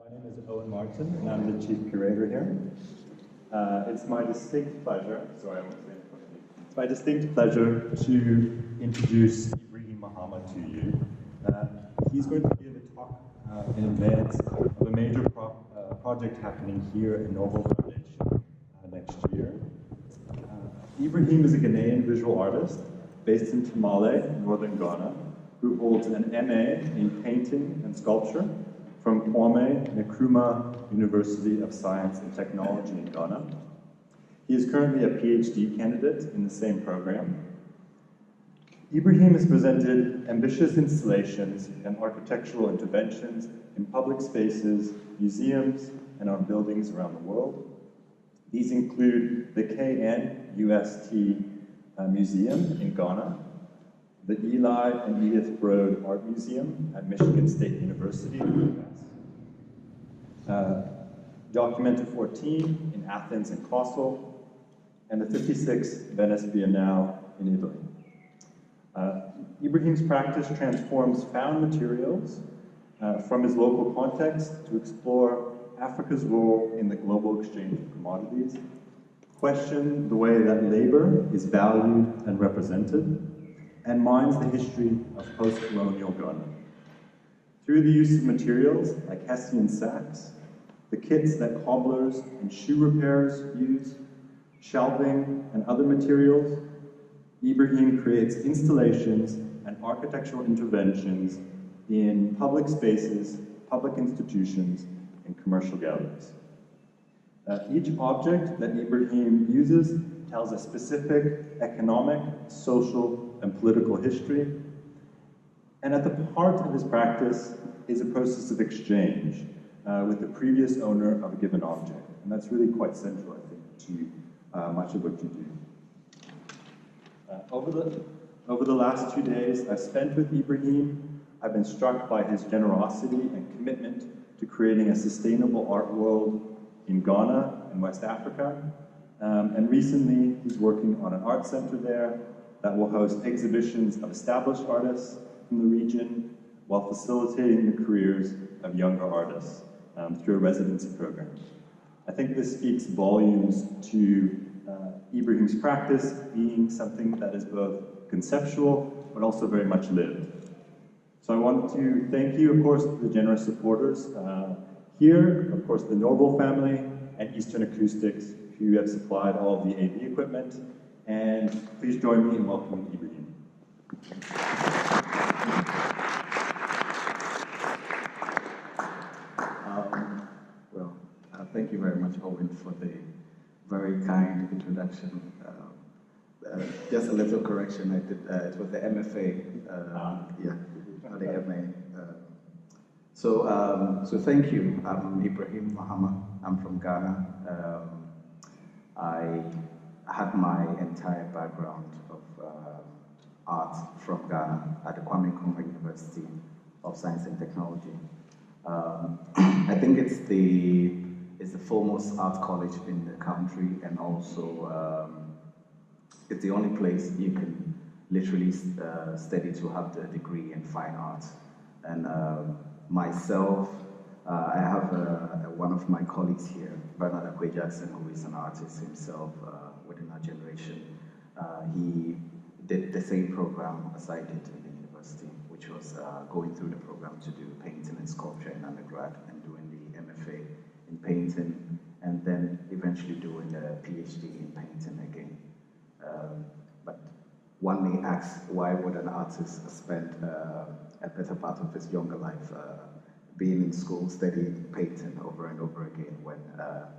My name is Owen Martin, and I'm the Chief Curator here. It's my distinct pleasure, sorry, I won't say it quickly. It's my distinct pleasure to introduce Ibrahim Mahama to you. He's going to give a talk in advance of a major project happening here in Norval Foundation next year. Ibrahim is a Ghanaian visual artist based in Tamale, northern Ghana, who holds an MA in painting and sculpture from Kwame Nkrumah University of Science and Technology in Ghana. He is currently a PhD candidate in the same program. Ibrahim has presented ambitious installations and architectural interventions in public spaces, museums, and on buildings around the world. These include the KNUST Museum in Ghana, the Eli and Edith Broad Art Museum at Michigan State University in the US, Documenta 14 in Athens and Kosovo, and the 56th Venice Biennale in Italy. Ibrahim's practice transforms found materials from his local context to explore Africa's role in the global exchange of commodities, question the way that labor is valued and represented, and mines the history of post-colonial Ghana. Through the use of materials like Hessian sacks, the kits that cobblers and shoe repairers use, shelving, and other materials, Ibrahim creates installations and architectural interventions in public spaces, public institutions, and commercial galleries. Each object that Ibrahim uses tells a specific economic, social, and political history. And at the heart of his practice is a process of exchange with the previous owner of a given object. And that's really quite central, I think, to much of what you do. Over the last 2 days I've spent with Ibrahim, I've been struck by his generosity and commitment to creating a sustainable art world in Ghana and West Africa. And recently, he's working on an art center there that will host exhibitions of established artists from the region while facilitating the careers of younger artists through a residency program. I think this speaks volumes to Ibrahim's practice being something that is both conceptual but also very much lived. So I want to thank you, of course, the generous supporters here, of course, the Norval family and Eastern Acoustics, who have supplied all of the AV equipment. And please join me in welcoming Ibrahim. Thank you very much, Owen, for the very kind introduction. Just a little correction, I did, it was the MFA, yeah, not the MA. So thank you. I'm Ibrahim Mahama. I'm from Ghana. I had my entire background of art from Ghana at the Kwame Nkrumah University of Science and Technology. I think it's the foremost art college in the country, and also it's the only place you can literally study to have the degree in fine art. And myself, I have one of my colleagues here, Bernard Akwe Jackson, who is an artist himself within our generation. He did the same program as I did in the university, which was going through the program to do painting and sculpture in undergrad and doing the MFA in painting, and then eventually doing the PhD in painting again. But one may ask, why would an artist spend a better part of his younger life being in school studying painting over and over again, when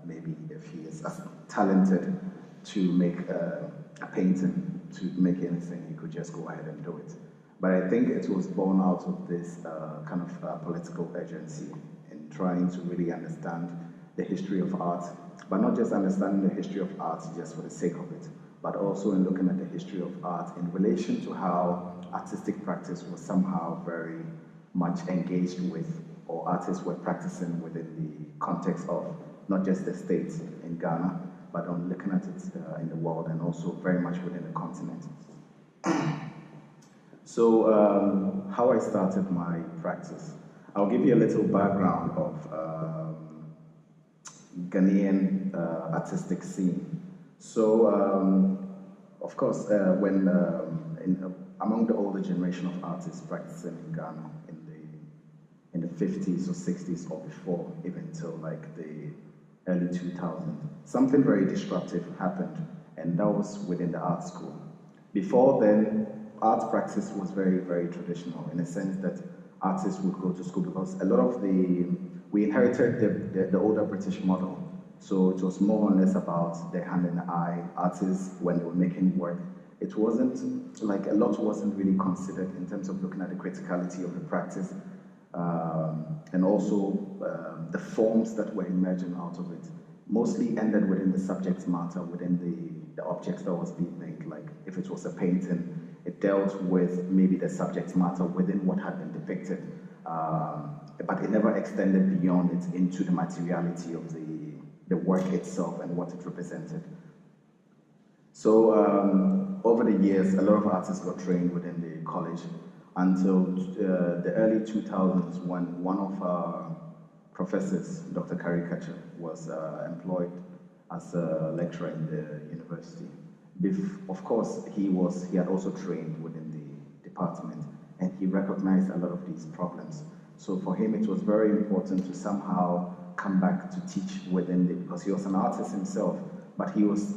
maybe if he is as talented to make a painting, to make anything, he could just go ahead and do it. But I think it was born out of this kind of political urgency in trying to really understand the history of art, but not just understanding the history of art just for the sake of it, but also in looking at the history of art in relation to how artistic practice was somehow very much engaged with, or artists were practicing within the context of not just the states in Ghana, but on looking at it in the world, and also very much within the continent. So how I started my practice. I'll give you a little background of Ghanaian artistic scene. So, of course, when among the older generation of artists practicing in Ghana in the 50s or 60s or before, even till like the early 2000s, something very disruptive happened, and that was within the art school. Before then, art practice was very, very traditional in a sense that artists would go to school because a lot of we inherited the older British model. So it was more or less about the hand in the eye. Artists, when they were making work, it wasn't like a lot wasn't really considered in terms of looking at the criticality of the practice and also the forms that were emerging out of it. Mostly ended within the subject matter, within the objects that was being made. Like if it was a painting, it dealt with maybe the subject matter within what had been depicted, but it never extended beyond it into the materiality of the work itself and what it represented. So over the years, a lot of artists got trained within the college until the early 2000s when one of our professors, Dr. Caricature, was employed as a lecturer in the university. Of course, he had also trained within the department, and he recognized a lot of these problems. So for him, it was very important to somehow come back to teach within because he was an artist himself, but he was,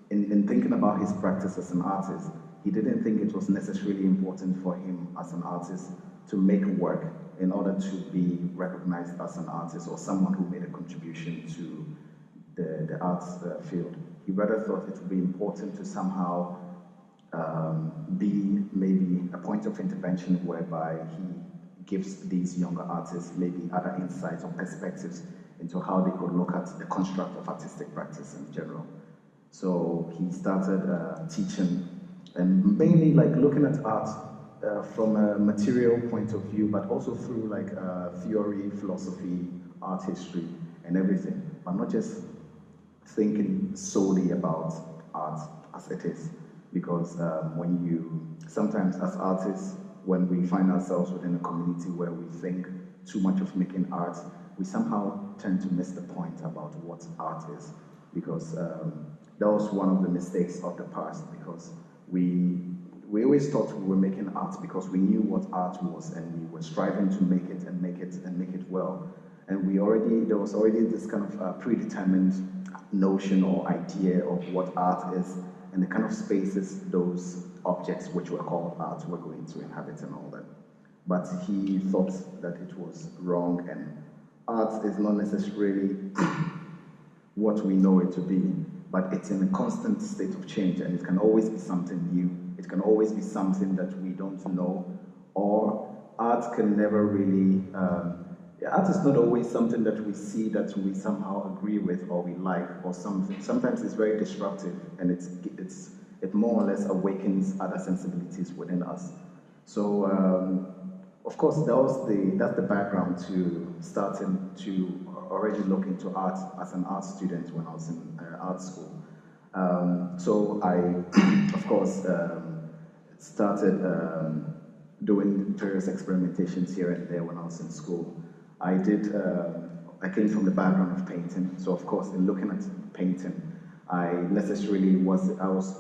in thinking about his practice as an artist, he didn't think it was necessarily important for him as an artist to make work in order to be recognized as an artist or someone who made a contribution to the arts field. He rather thought it would be important to somehow be maybe a point of intervention whereby he gives these younger artists maybe other insights or perspectives into how they could look at the construct of artistic practice in general. So he started teaching and mainly like looking at art from a material point of view, but also through like theory, philosophy, art history, and everything, but not just thinking solely about art as it is. Because sometimes as artists, when we find ourselves within a community where we think too much of making art, we somehow tend to miss the point about what art is. Because that was one of the mistakes of the past, because we always thought we were making art because we knew what art was and we were striving to make it and make it well. And there was already this kind of predetermined notion or idea of what art is and the kind of spaces those objects which were called art were going to inhabit and all that. But he thought that it was wrong, and art is not necessarily what we know it to be, but it's in a constant state of change, and it can always be something new. It can always be something that we don't know, or art can never really, art is not always something that we see that we somehow agree with or we like or something. Sometimes it's very disruptive, and it more or less awakens other sensibilities within us. So, of course, that's the background to starting to already look into art as an art student when I was in art school. So I, of course, started doing various experimentations here and there when I was in school. I came from the background of painting, so of course, in looking at painting, I was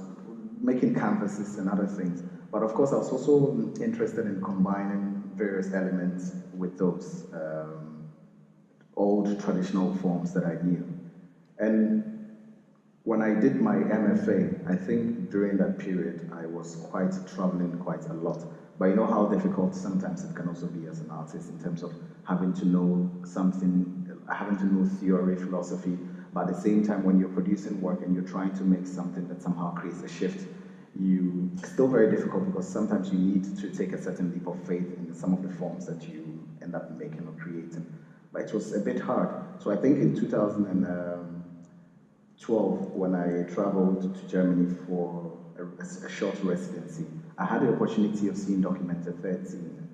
making canvases and other things, but of course, I was also interested in combining various elements with those old traditional forms that I knew. And when I did my MFA, I think during that period, I was traveling quite a lot. But you know how difficult sometimes it can also be as an artist in terms of having to know something, having to know theory, philosophy, but at the same time when you're producing work and you're trying to make something that somehow creates a shift, it's still very difficult because sometimes you need to take a certain leap of faith in some of the forms that you end up making or creating. But it was a bit hard. So I think in 2012, when I traveled to Germany for a short residency, I had the opportunity of seeing Documenta 13.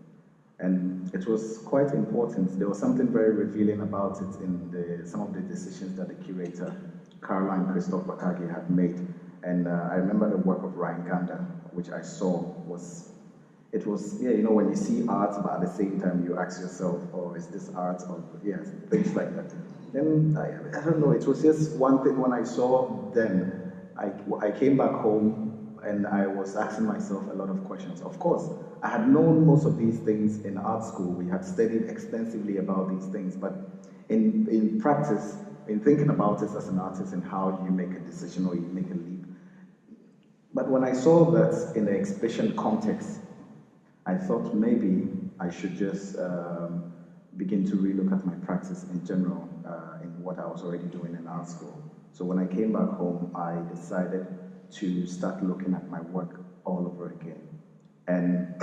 And it was quite important. There was something very revealing about it in some of the decisions that the curator, Caroline Christoph Bakagi, had made. And I remember the work of Ryan Gander, which I saw it was, yeah, you know, when you see art, but at the same time you ask yourself, oh, is this art? Or, yes, things like that. Then, I don't know, it was just one thing when I saw them, I came back home and I was asking myself a lot of questions. Of course, I had known most of these things in art school. We had studied extensively about these things, but in practice, in thinking about it as an artist and how you make a decision or you make a leap. But when I saw that in the exhibition context, I thought maybe I should just begin to relook at my practice in general in what I was already doing in art school. So when I came back home, I decided to start looking at my work all over again. And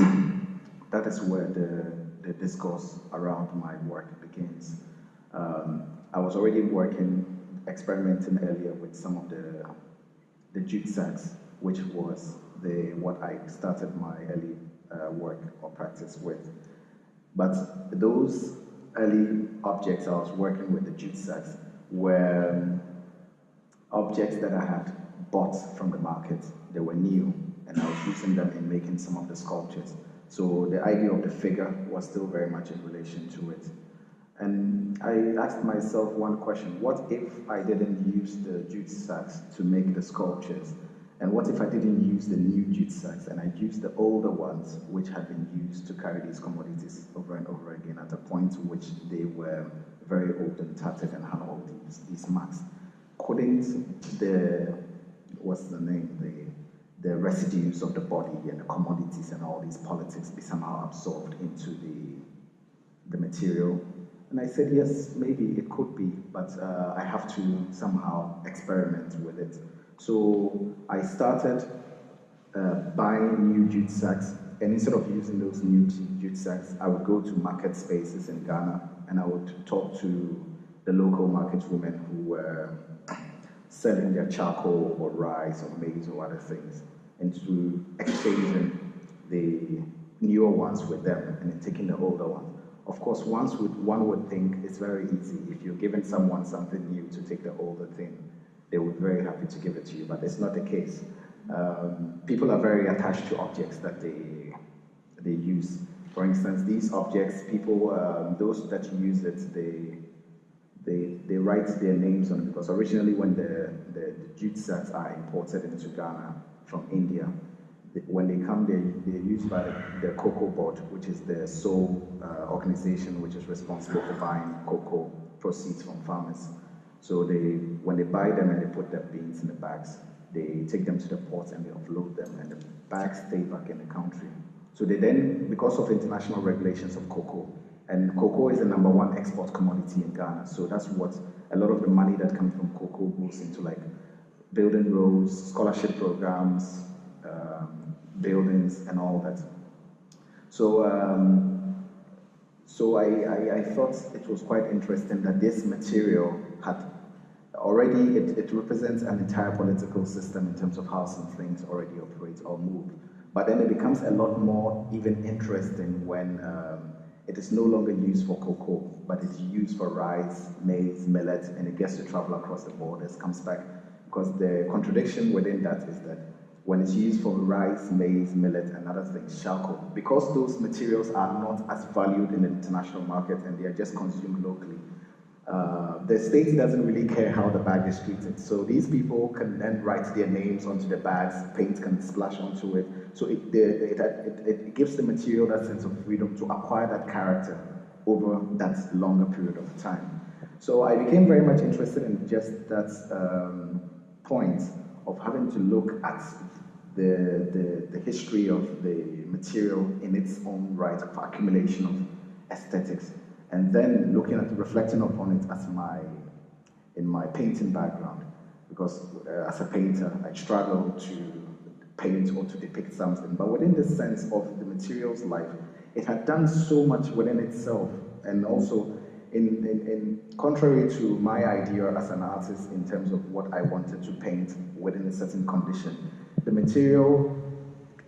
that is where the discourse around my work begins. I was already experimenting earlier with some of the jute sacks, which was what I started my early work or practice with. But those early objects I was working with, the jute sacks, were objects that I had bought from the market. They were new, and I was using them in making some of the sculptures. So the idea of the figure was still very much in relation to it. And I asked myself one question: what if I didn't use the jute sacks to make the sculptures? And what if I didn't use the new jute sacks and I used the older ones which had been used to carry these commodities over and over again at a point to which they were very old and tattered and had all these marks? Couldn't what's the name, the residues of the body and the commodities and all these politics be somehow absorbed into the material? And I said, yes, maybe it could be, but I have to somehow experiment with it. So I started buying new jute sacks, and instead of using those new jute sacks, I would go to market spaces in Ghana, and I would talk to the local market women who were selling their charcoal or rice or maize or other things, and to exchanging the newer ones with them and then taking the older ones. Of course, one would think it's very easy. If you're giving someone something new to take the older thing, they would be very happy to give it to you, but it's not the case. People are very attached to objects that they use. For instance, these objects, people, those that use it, they write their names on it, because originally when the jute sacks are imported into Ghana from India, when they come, they're used by the Cocoa Board, which is the sole organization which is responsible for buying cocoa proceeds from farmers. So when they buy them and they put their beans in the bags, they take them to the port and they offload them, and the bags stay back in the country. So they then, because of international regulations of cocoa, and cocoa is the #1 export commodity in Ghana, so that's what a lot of the money that comes from cocoa goes into, like building roads, scholarship programs, buildings, and all that. So, I thought it was quite interesting that this material had already, it represents an entire political system in terms of how some things already operate or move. But then it becomes a lot more even interesting when it is no longer used for cocoa, but it's used for rice, maize, millet, and it gets to travel across the borders, comes back. Because the contradiction within that is that when it's used for rice, maize, millet, and other things, charcoal, because those materials are not as valued in the international market and they are just consumed locally, the state doesn't really care how the bag is treated. So these people can then write their names onto the bags, paint can splash onto it. So it gives the material that sense of freedom to acquire that character over that longer period of time. So I became very much interested in just that point of having to look at the history of the material in its own right of accumulation of aesthetics, and then reflecting upon it as in my painting background, because as a painter I struggle to paint or to depict something, but within the sense of the material's life, it had done so much within itself, and also in contrary to my idea as an artist in terms of what I wanted to paint within a certain condition, the material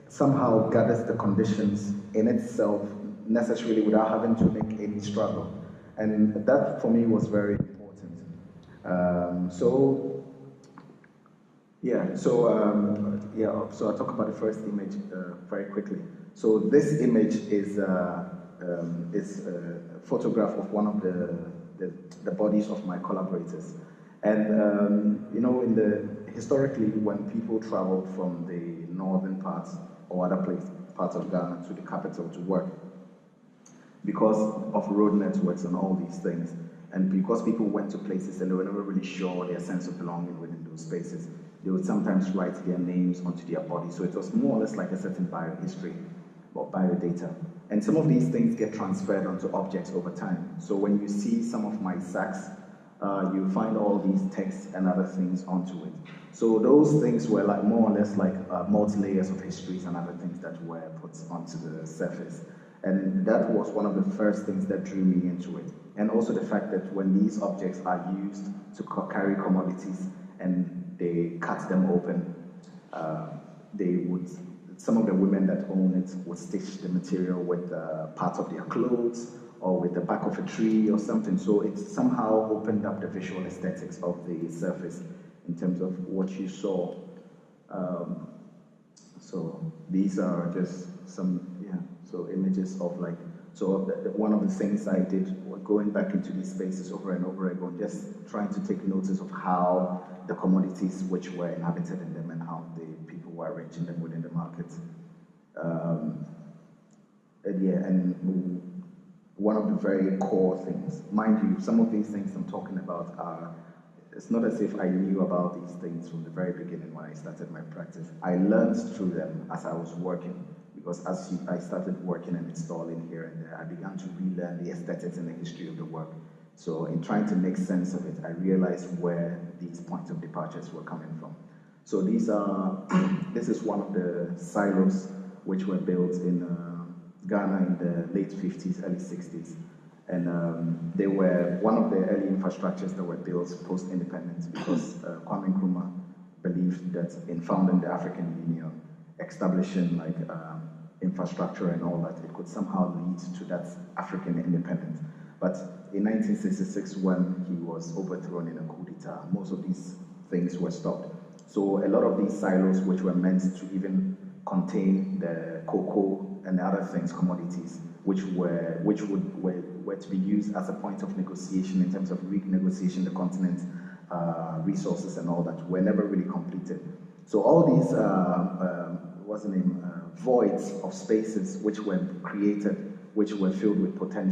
somehow gathers the conditions in itself necessarily without having to make any struggle. And that for me was very important. So I'll talk about the first image very quickly. So this image is a photograph of one of the bodies of my collaborators. And historically, when people traveled from the northern parts or other parts of Ghana to the capital to work, because of road networks and all these things, and because people went to places and they were never really sure their sense of belonging within those spaces, they would sometimes write their names onto their body. So it was more or less like a certain biohistory or biodata. And some of these things get transferred onto objects over time. So when you see some of my sacks, you find all these texts and other things onto it. So those things were like more or less like multi-layers of histories and other things that were put onto the surface. And that was one of the first things that drew me into it. And also the fact that when these objects are used to carry commodities and they cut them open, some of the women that own it would stitch the material with parts of their clothes or with the back of a tree or something. So it somehow opened up the visual aesthetics of the surface in terms of what you saw. So these are just some, images of like, one of the things I did going back into these spaces over and over again, just trying to take notice of how the commodities which were inhabited in them and how the people were arranging them within the market. And one of the very core things, mind you, some of these things I'm talking about are, it's not as if I knew about these things from the very beginning when I started my practice. I learned through them as I was working, because as I started working and installing here and there, I began to relearn the aesthetics and the history of the work. So in trying to make sense of it, I realized where these points of departures were coming from. So this is one of the silos which were built in Ghana in the late 50s, early 60s. And they were one of the early infrastructures that were built post-independence, because Kwame Nkrumah believed that in founding the African Union, establishing like infrastructure and all that, it could somehow lead to that African independence. But in 1966, when he was overthrown in a coup d'etat, most of these things were stopped. So a lot of these silos, which were meant to even contain the cocoa and other things, commodities, which were to be used as a point of negotiation in terms of renegotiation the continent's resources and all that, were never really completed. So all these voids of spaces which were created, which were filled with potential.